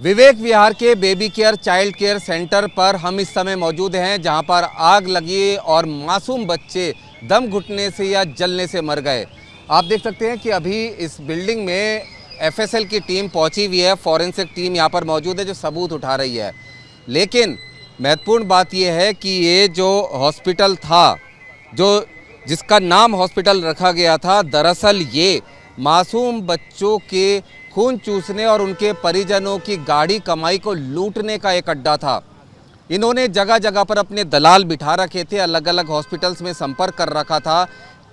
विवेक विहार के baby care child care centre पर हम इस समय मौजूद हैं, जहां पर आग लगी और मासूम बच्चे दम घुटने से या जलने से मर गए। आप देख सकते हैं कि अभी इस बिल्डिंग में एफएसएल की टीम पहुंची हुई है, फॉरेंसिक टीम यहां पर मौजूद है जो सबूत उठा रही है। लेकिन महत्वपूर्ण बात यह है कि ये जो हॉस्पिटल था, जिसका नाम हॉस्पिटल रखा गया था, दरअसल ये मासूम बच्चों के खून चूसने और उनके परिजनों की गाड़ी कमाई को लूटने का एक अड्डा था। इन्होंने जगह जगह पर अपने दलाल बिठा रखे थे, अलग अलग हॉस्पिटल्स में संपर्क कर रखा था।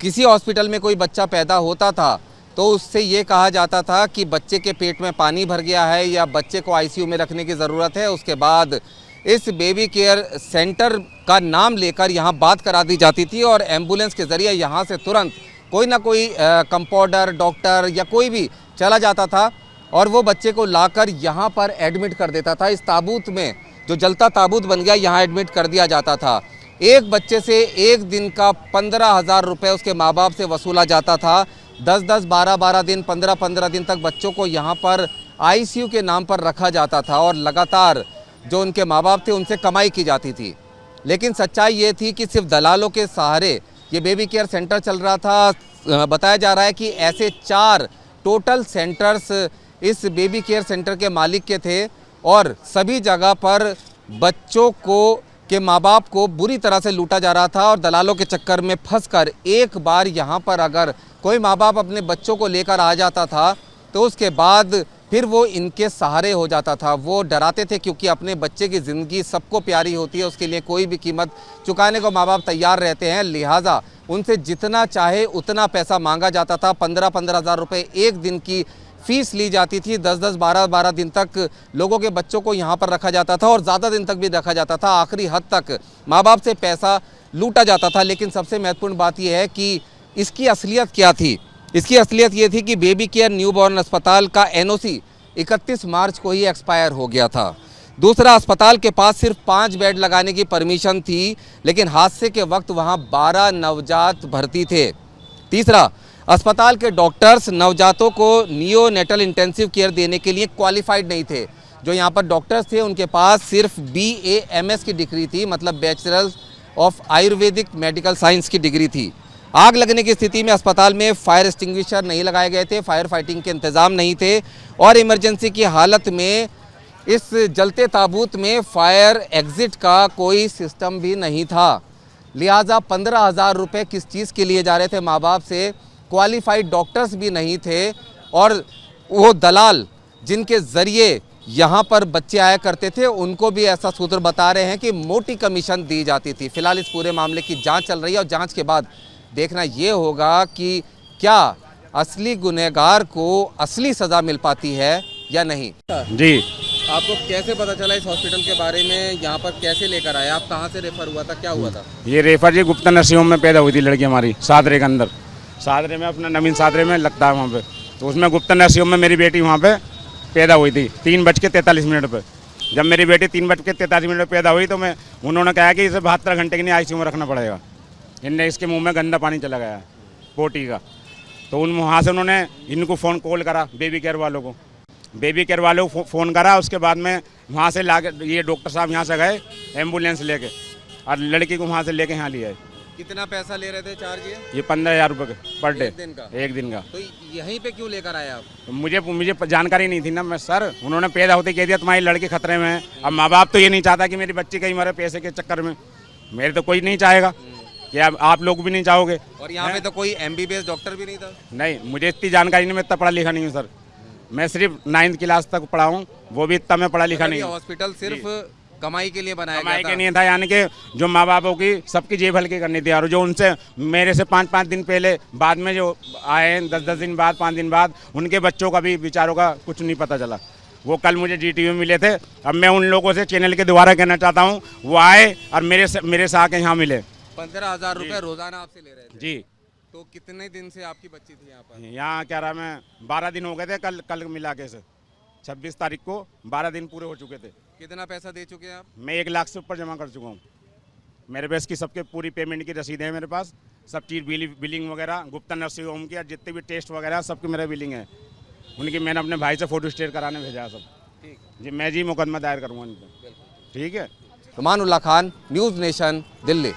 किसी हॉस्पिटल में कोई बच्चा पैदा होता था तो उससे ये कहा जाता था कि बच्चे के पेट में पानी भर गया है या बच्चे को आईसीयू में रखने की ज़रूरत है। उसके बाद इस बेबी केयर सेंटर का नाम लेकर यहाँ बात करा दी जाती थी और एम्बुलेंस के ज़रिए यहाँ से तुरंत कोई ना कोई कंपाउंडर, डॉक्टर या कोई भी चला जाता था और वो बच्चे को लाकर यहाँ पर एडमिट कर देता था। इस ताबूत में, जो जलता ताबूत बन गया, यहाँ एडमिट कर दिया जाता था। एक बच्चे से एक दिन का 15,000 रुपये उसके माँ बाप से वसूला जाता था। 10-10, 12-12 दिन, 15-15 दिन तक बच्चों को यहाँ पर आईसीयू के नाम पर रखा जाता था और लगातार जो उनके माँ बाप थे उनसे कमाई की जाती थी। लेकिन सच्चाई ये थी कि सिर्फ दलालों के सहारे ये बेबी केयर सेंटर चल रहा था। बताया जा रहा है कि ऐसे 4 टोटल सेंटर्स इस बेबी केयर सेंटर के मालिक के थे और सभी जगह पर बच्चों के माँ बाप को बुरी तरह से लूटा जा रहा था। और दलालों के चक्कर में फंसकर एक बार यहाँ पर अगर कोई माँ बाप अपने बच्चों को लेकर आ जाता था तो उसके बाद फिर वो इनके सहारे हो जाता था। वो डराते थे क्योंकि अपने बच्चे की ज़िंदगी सबको प्यारी होती है, उसके लिए कोई भी कीमत चुकाने को माँ बाप तैयार रहते हैं। लिहाजा उनसे जितना चाहे उतना पैसा मांगा जाता था। 15-15 हज़ार रुपये एक दिन की फ़ीस ली जाती थी। 10-10, 12-12 दिन तक लोगों के बच्चों को यहाँ पर रखा जाता था और ज़्यादा दिन तक भी रखा जाता था। आखिरी हद तक माँ बाप से पैसा लूटा जाता था। लेकिन सबसे महत्वपूर्ण बात यह है कि इसकी असलियत क्या थी। इसकी असलियत ये थी कि बेबी केयर न्यूबॉर्न अस्पताल का एनओसी 31 मार्च को ही एक्सपायर हो गया था। दूसरा, अस्पताल के पास सिर्फ 5 बेड लगाने की परमिशन थी, लेकिन हादसे के वक्त वहां 12 नवजात भर्ती थे। तीसरा, अस्पताल के डॉक्टर्स नवजातों को नियोनेटल इंटेंसिव केयर देने के लिए क्वालिफाइड नहीं थे। जो यहाँ पर डॉक्टर्स थे उनके पास सिर्फ BAMS की डिग्री थी, मतलब bachelor of Ayurvedic medical science की डिग्री थी। आग लगने की स्थिति में अस्पताल में फायर एक्सटिंग्विशर नहीं लगाए गए थे, फायर फाइटिंग के इंतज़ाम नहीं थे और इमरजेंसी की हालत में इस जलते ताबूत में फायर एग्जिट का कोई सिस्टम भी नहीं था। लिहाजा 15,000 रुपये किस चीज़ के लिए जा रहे थे माँ बाप से, क्वालिफाइड डॉक्टर्स भी नहीं थे और वो दलाल जिनके ज़रिए यहाँ पर बच्चे आया करते थे उनको भी ऐसा सूत्र बता रहे हैं कि मोटी कमीशन दी जाती थी। फिलहाल इस पूरे मामले की जाँच चल रही है और जाँच के बाद देखना ये होगा कि क्या असली गुनहगार को असली सज़ा मिल पाती है या नहीं। जी, आपको कैसे पता चला इस हॉस्पिटल के बारे में, यहाँ पर कैसे लेकर आए आप, कहाँ से रेफर हुआ था, क्या हुआ था? ये रेफर जी गुप्ता नर्सिंग होम में पैदा हुई थी लड़की हमारी, सादरे के अंदर। सादरे में अपना नवीन सादरे में लगता है वहाँ पे, तो उसमें गुप्ता नर्सिंग होम में मेरी बेटी वहाँ पे पैदा हुई थी 3:43 पे। जब मेरी बेटी 3:43 पे पैदा हुई तो उन्होंने कहा कि इसे 72 घंटे के लिए आईसीयू में रखना पड़ेगा। इनने इसके मुंह में गंदा पानी चला गया पोटी का, तो वहाँ से उन्होंने इनको कॉल करा बेबी केयर वालों को। बेबी केयर वालों को फ़ोन करा, उसके बाद में वहाँ से ये डॉक्टर साहब यहाँ से गए एम्बुलेंस लेके और लड़की को वहाँ से लेके यहाँ लिया है। कितना पैसा ले रहे थे चार्ज ये? 15,000 रुपये पर डे, एक दिन का। तो यहीं पे क्यों लेकर आए आप? तो मुझे जानकारी नहीं थी ना। मैं सर, उन्होंने पैदा होते कह दिया तुम्हारी लड़की खतरे में है। अब माँ बाप तो ये नहीं चाहता कि मेरी बच्ची कहीं मरे पैसे के चक्कर में, मेरे तो कोई नहीं चाहेगा कि आप लोग भी नहीं चाहोगे। और यहाँ पे तो कोई MBBS डॉक्टर भी नहीं था? नहीं, मुझे इतनी जानकारी नहीं, मैं इतना पढ़ा लिखा नहीं हूँ सर। मैं सिर्फ 9th क्लास तक पढ़ा हूँ, वो भी इतना मैं पढ़ा लिखा नहीं हूँ। हॉस्पिटल सिर्फ कमाई के लिए बनाया गया था? कमाई के नहीं था, यानी कि जो माँ बापों की सबकी जेब हल्की करनी थी। और जो उनसे मेरे से 5-5 दिन पहले बाद में जो आए, 10-10 दिन बाद, 5 दिन बाद, उनके बच्चों का भी बेचारों का कुछ नहीं पता चला। वो कल मुझे GTV में मिले थे। अब मैं उन लोगों से चैनल के द्वारा कहना चाहता हूँ, वो आए और मेरे से आके यहाँ मिले। 15,000 रुपये रोजाना आपसे ले रहे थे? जी। तो कितने दिन से आपकी बच्ची थी यहाँ पर? यहाँ क्या रहा, मैं 12 दिन हो गए थे कल मिला के से 26 तारीख को 12 दिन पूरे हो चुके थे। कितना पैसा दे चुके हैं आप? मैं 1 लाख से ऊपर जमा कर चुका हूँ। मेरे पास की सबके पूरी पेमेंट की रसीद है मेरे पास, सब चीज़ बिलिंग वगैरह, गुप्ता नर्सिंग होम की जितने भी टेस्ट वगैरह सबकी मेरा बिलिंग है। उनकी मैंने अपने भाई से फोटो स्टेट कराने भेजा सब। ठीक। जी मैं जी मुकदमा दायर करूँगा इन पर। ठीक है। रुमानुल्लाह खान, न्यूज़ नेशन, दिल्ली।